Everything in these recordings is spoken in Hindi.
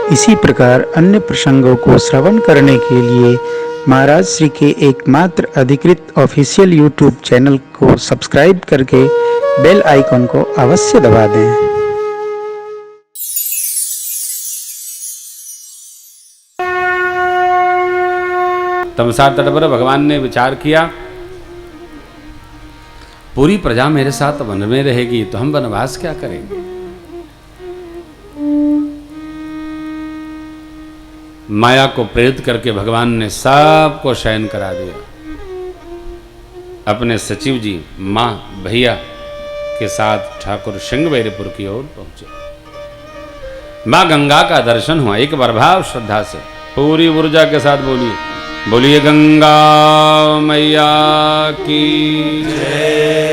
इसी प्रकार अन्य प्रसंगों को श्रवण करने के लिए महाराज श्री के एकमात्र अधिकृत ऑफिशियल यूट्यूब चैनल को सब्सक्राइब करके बेल आइकन को अवश्य दबा दें। तमसा तट पर भगवान ने विचार किया, पूरी प्रजा मेरे साथ वन में रहेगी तो हम वनवास क्या करेंगे। माया को प्रेरित करके भगवान ने सबको शयन करा दिया। अपने सचिव जी, मां, भैया के साथ ठाकुर श्रृंगबैरपुर की ओर पहुंचे। मां गंगा का दर्शन हुआ। एक बार भाव श्रद्धा से पूरी ऊर्जा के साथ बोलिए, बोलिए गंगा मैया की जय।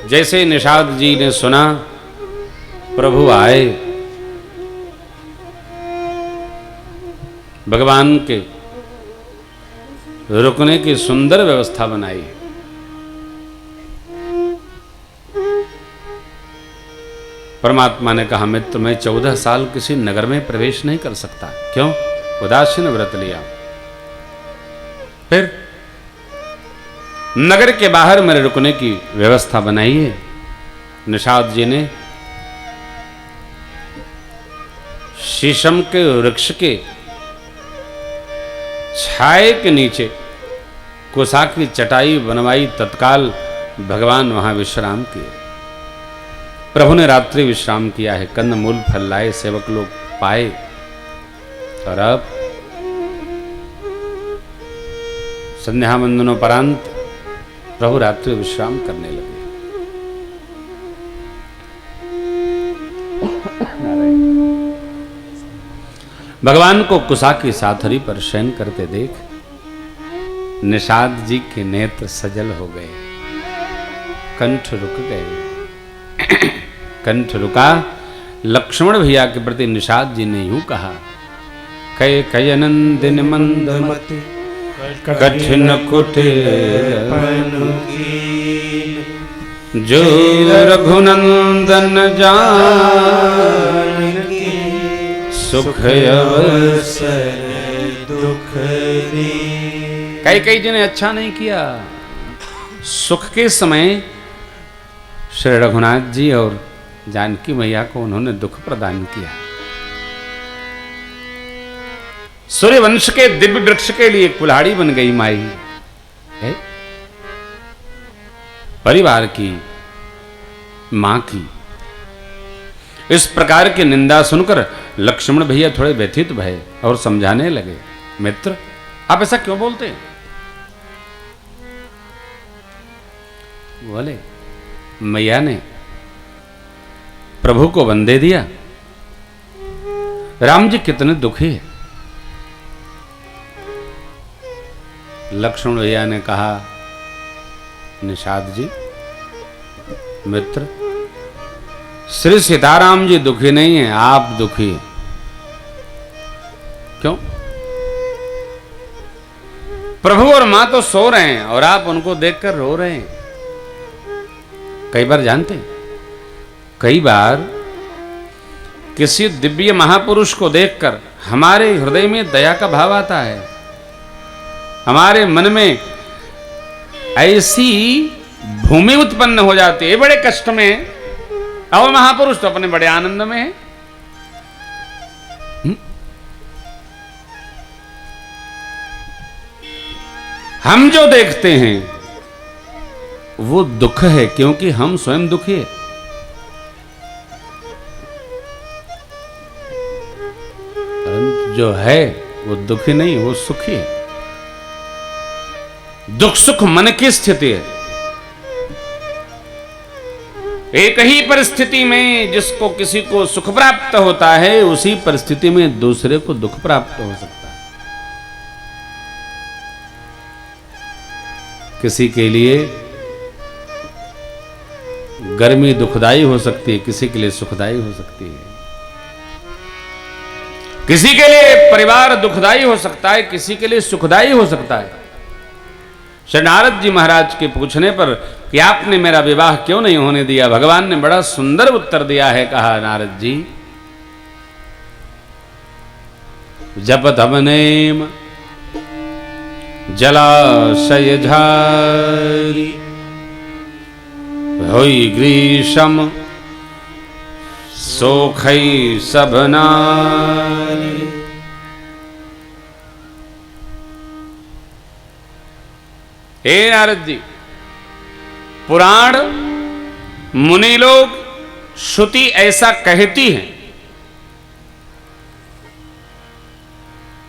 जैसे निषाद जी ने सुना प्रभु आए, भगवान के रुकने की सुंदर व्यवस्था बनाई। परमात्मा ने कहा, मित्र मैं 14 साल किसी नगर में प्रवेश नहीं कर सकता। क्यों? उदासीन व्रत लिया। फिर नगर के बाहर मेरे रुकने की व्यवस्था बनाई है। निषाद जी ने शीशम के वृक्ष के छाए के नीचे कुसा की चटाई बनवाई। तत्काल भगवान वहां विश्राम किए। प्रभु ने रात्रि विश्राम किया है। कंद मूल फल लाए, सेवक लोग पाए। और अब संध्या वंदनोपरांत प्रभु रात्रि विश्राम करने लगे। भगवान को कुसा की साथरी पर शयन करते देख निषाद जी के नेत्र सजल हो गए, कंठ रुक गए। कंठ रुका। लक्ष्मण भैया के प्रति निषाद जी ने यूं कहा, कय कयनंदिन मंदमति कठिन कुटिल जो रघुनंदन जानकी सुख अवसर दुख दी। कई जी ने अच्छा नहीं किया। सुख के समय श्री रघुनाथ जी और जानकी मैया को उन्होंने दुख प्रदान किया। सूर्यवंश के दिव्य वृक्ष के लिए कुल्हाड़ी बन गई माई है? परिवार की मां की इस प्रकार की निंदा सुनकर लक्ष्मण भैया थोड़े व्यथित भये और समझाने लगे, मित्र आप ऐसा क्यों बोलते हैं? बोले, मैया ने प्रभु को वन दे दिया। राम जी कितने दुखी है। लक्ष्मण भैया ने कहा, निषाद जी मित्र, श्री सीताराम जी दुखी नहीं है, आप दुखी हैं। क्यों? प्रभु और मां तो सो रहे हैं और आप उनको देखकर रो रहे हैं। कई बार जानते हैं, कई बार किसी दिव्य महापुरुष को देखकर हमारे हृदय में दया का भाव आता है। हमारे मन में ऐसी भूमि उत्पन्न हो जाती है, बड़े कष्ट में, और महापुरुष तो अपने बड़े आनंद में है। हम जो देखते हैं वो दुख है, क्योंकि हम स्वयं दुखी है। परंतु जो है वो दुखी नहीं, वो सुखी है। दुख सुख मन की स्थिति है। एक ही परिस्थिति में जिसको किसी को सुख प्राप्त होता है, उसी परिस्थिति में दूसरे को दुख प्राप्त हो सकता है। किसी के लिए गर्मी दुखदाई हो सकती है, किसी के लिए सुखदाई हो सकती है। किसी के लिए परिवार दुखदाई हो सकता है, किसी के लिए सुखदाई हो सकता है। श्री नारद जी महाराज के पूछने पर कि आपने मेरा विवाह क्यों नहीं होने दिया, भगवान ने बड़ा सुंदर उत्तर दिया है। कहा, नारद जी, जपत नेम जलाशय झारी होई ग्रीष्म सोखई सब नारी। हे नारद जी, पुराण मुनि लोग श्रुति ऐसा कहती है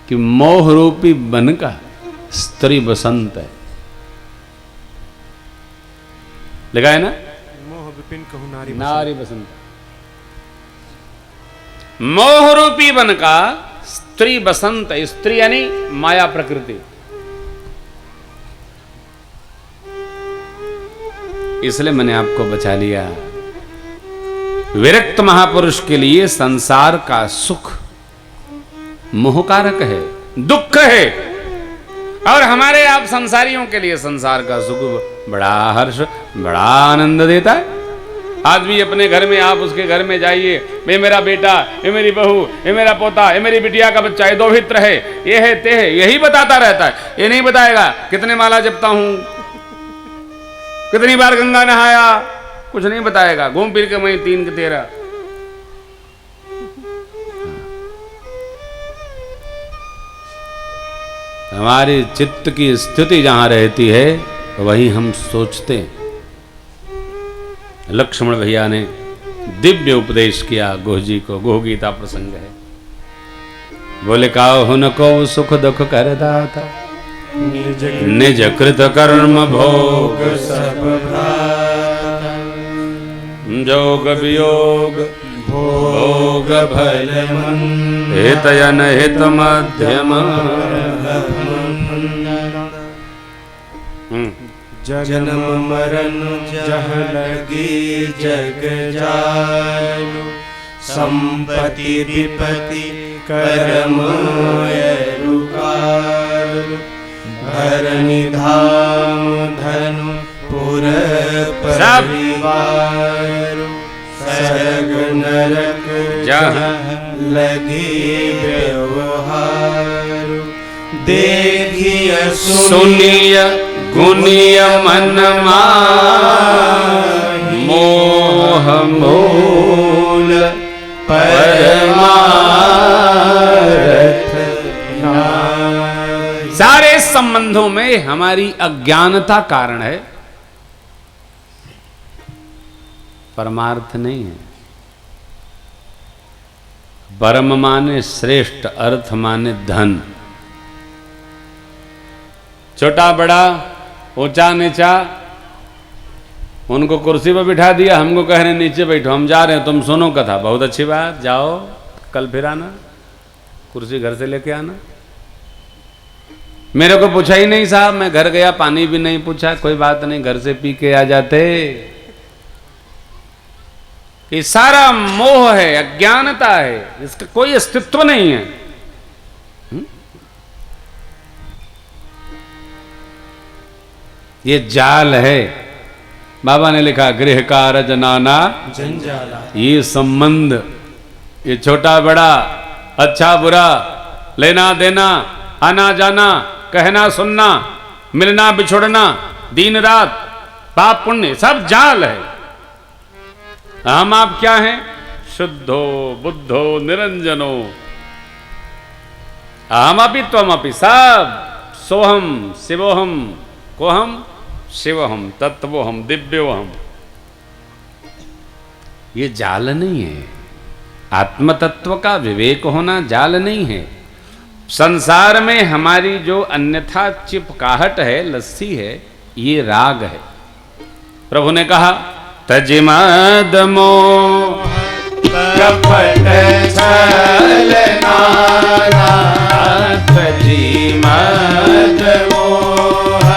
कि मोह रूपी बन का स्त्री बसंत है। लिखा है ना, मोह विपिन कहूँ नारी बसंत। मोह रूपी बन का स्त्री बसंत है। स्त्री यानी माया प्रकृति। इसलिए मैंने आपको बचा लिया। विरक्त महापुरुष के लिए संसार का सुख मोहकारक है, दुख है, और हमारे आप संसारियों के लिए संसार का सुख बड़ा हर्ष, बड़ा आनंद देता है। आदमी अपने घर में, आप उसके घर में जाइए, ये मेरा बेटा, ये मेरी बहू, ये मेरा पोता, ये मेरी बिटिया का बच्चा, ये दो हित्र है, ये है ते है, यही बताता रहता है। ये नहीं बताएगा कितने माला जपता हूं, कितनी बार गंगा नहाया, कुछ नहीं बताएगा। घूम फिर के मैं 3 के 13। हमारी चित्त की स्थिति जहां रहती है वही हम सोचते हैं। लक्ष्मण भैया ने दिव्य उपदेश किया गोह जी को। गोह गीता प्रसंग है। बोले, काहु न को सुख दुख कर दाता, निज कृत कर्म भोग सब भ्राता, जोग वियोग भोग भल मन, हितयन हित मध्यम, जन्म मरण जह लगी जग जालु, संपत्ति विपत्ति कर्म रुकालु, भरनि धाम धनु पुर परिवार, सरग नरक जह लगी व्यवहार, देखिय सुनिय गुनिय मन माहि, मोह मूल परमार्थ नाहि। सारे संबंधों में हमारी अज्ञानता कारण है, परमार्थ नहीं है। परम माने श्रेष्ठ, अर्थ माने धन। छोटा बड़ा, ऊंचा नीचा, उनको कुर्सी पर बिठा दिया, हमको कह रहे नीचे बैठो, हम जा रहे हैं, तुम सुनो कथा। बहुत अच्छी बात, जाओ, कल फिर आना, कुर्सी घर से लेके आना। मेरे को पूछा ही नहीं साहब, मैं घर गया, पानी भी नहीं पूछा। कोई बात नहीं, घर से पी के आ जाते। ये सारा मोह है, अज्ञानता है, इसका कोई अस्तित्व नहीं है। ये जाल है। बाबा ने लिखा, गृह कारज नाना जंजाला, ये संबंध, ये छोटा बड़ा, अच्छा बुरा, लेना देना, आना जाना, कहना सुनना, मिलना बिछुड़ना, दिन रात, पाप पुण्य, सब जाल है। हम आप क्या हैं? शुद्धो बुद्धो निरंजनो, अहमपि त्वमपि, सब सोहम शिवोहम, कोहम शिवहम, तत्वोहम, दिव्योहम। ये जाल नहीं है। आत्म तत्व का विवेक होना जाल नहीं है। संसार में हमारी जो अन्यथा चिपकाहट है, लस्सी है, ये राग है। प्रभु ने कहा, तजिमद मोह कपट छल नाना, तजिमद मोह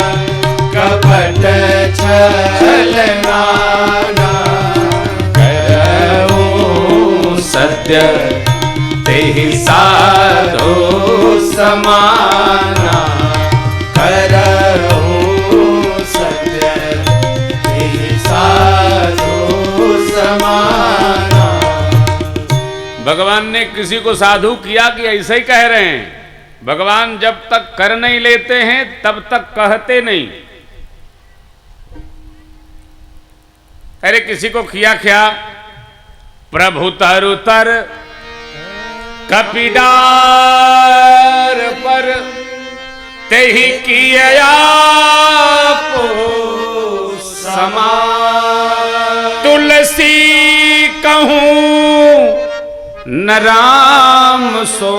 कपट छल नाना, करऊं सत्य तेहि साधु समाना, करऊं समाना। भगवान ने किसी को साधु किया कि ऐसे ही कह रहे हैं? भगवान जब तक कर नहीं लेते हैं तब तक कहते नहीं। अरे किसी को किया क्या? प्रभु तरुतर कपिडार पर ते ही किया समान। तुलसी कहूं न राम सो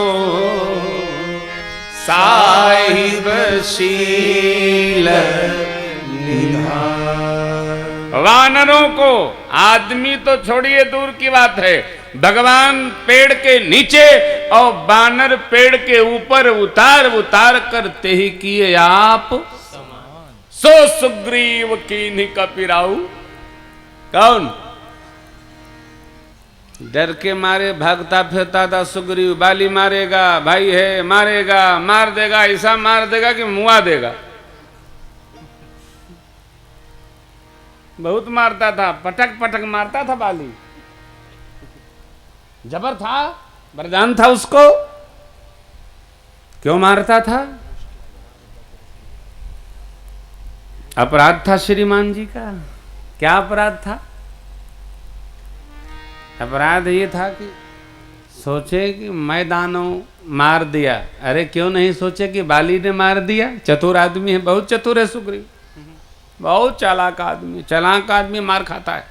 साहिब शील निधान। वानरों को, आदमी तो छोड़िए दूर की बात है, भगवान पेड़ के नीचे और बानर पेड़ के ऊपर उतार उतार करते ही किए आप सो सुग्रीव कीन्ही कपिराऊ। कौन? डर के मारे भागता फिरता था सुग्रीव। बाली मारेगा, भाई है मारेगा, मार देगा, ऐसा मार देगा कि मुआ देगा। बहुत मारता था, पटक पटक मारता था बाली। जबर था, वरदान था उसको। क्यों मारता था? अपराध था श्रीमान जी का। क्या अपराध था? अपराध ये था कि सोचे कि मैदानों मार दिया। अरे क्यों नहीं सोचे कि बाली ने मार दिया? चतुर आदमी है, बहुत चतुर है सुग्रीव, बहुत चालाक आदमी। चालाक आदमी मार खाता है।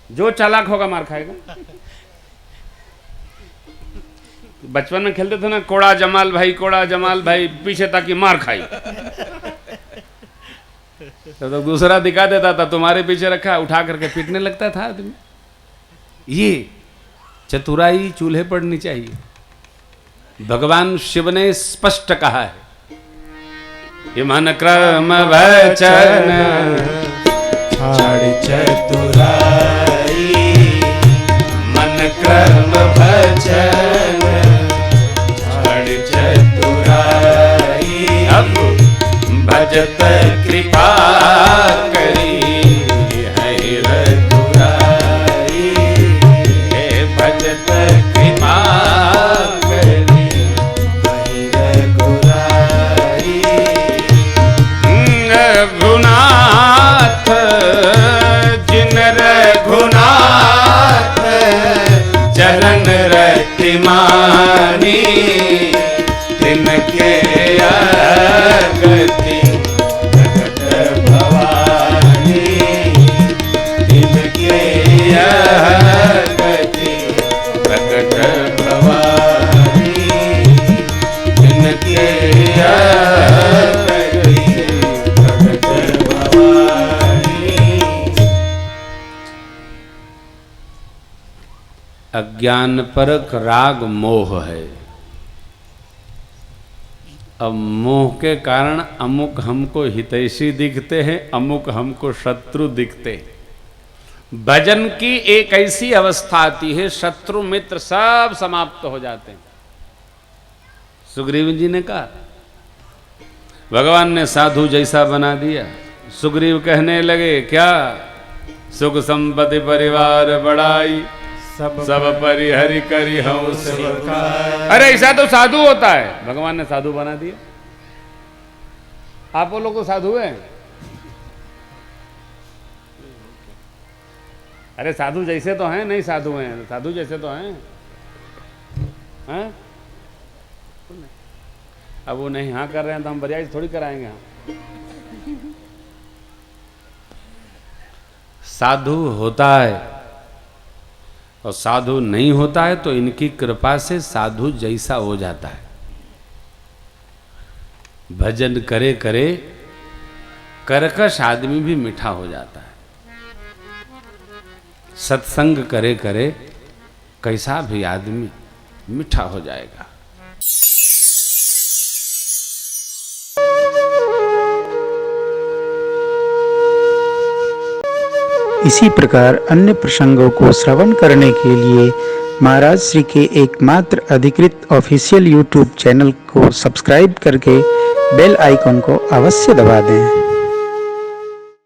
जो चालाक होगा मार खाएगा। बचपन में खेलते थे ना, कोड़ा जमाल भाई, कोड़ा जमाल भाई, पीछे ताकि मार खाई। तो दूसरा दिखा देता था, तुम्हारे पीछे रखा, उठा करके पीटने लगता था आदमी। ये चतुराई चूल्हे पड़नी चाहिए। भगवान शिव ने स्पष्ट कहा है, मन क्रम वचन छाड़ चतुराई, मन क्रम वचन छाड़ चतुराई। अब भजत कृपा करी है रघुराई, हे भजत कृपा करी है रघुराई। रघुनाथ जिन रघुनाथ चरण रतिमानी, तिनके गति प्रकट भवानी, तिनके गति प्रकट भवानी, तिनके गति प्रकट भवानी। अज्ञान परक राग मोह है। अब मोह के कारण अमुक हमको हितैषी दिखते हैं, अमुक हमको शत्रु दिखते हैं। भजन की एक ऐसी अवस्था आती है, शत्रु मित्र सब समाप्त हो जाते हैं। सुग्रीव जी ने कहा, भगवान ने साधु जैसा बना दिया। सुग्रीव कहने लगे, क्या सुख संपत्ति परिवार बढ़ाई, सब परिहरि करी हूं सेवकाई। अरे ऐसा तो साधु होता है। भगवान ने साधु बना दिया। आप वो लोग तो साधु हैं। अरे साधु जैसे तो हैं, नहीं साधु हैं, साधु जैसे तो हैं। हैं? अब वो नहीं हाँ कर रहे हैं तो हम बरियाई थोड़ी कराएंगे। हाँ, साधु होता है और साधु नहीं होता है तो इनकी कृपा से साधु जैसा हो जाता है। भजन करे करे कर्कश आदमी भी मीठा हो जाता है। सत्संग करे करे कैसा भी आदमी मीठा हो जाएगा। इसी प्रकार अन्य प्रसंगों को श्रवण करने के लिए महाराज श्री के एकमात्र अधिकृत ऑफिशियल यूट्यूब चैनल को सब्सक्राइब करके बेल आइकन को अवश्य दबा दें।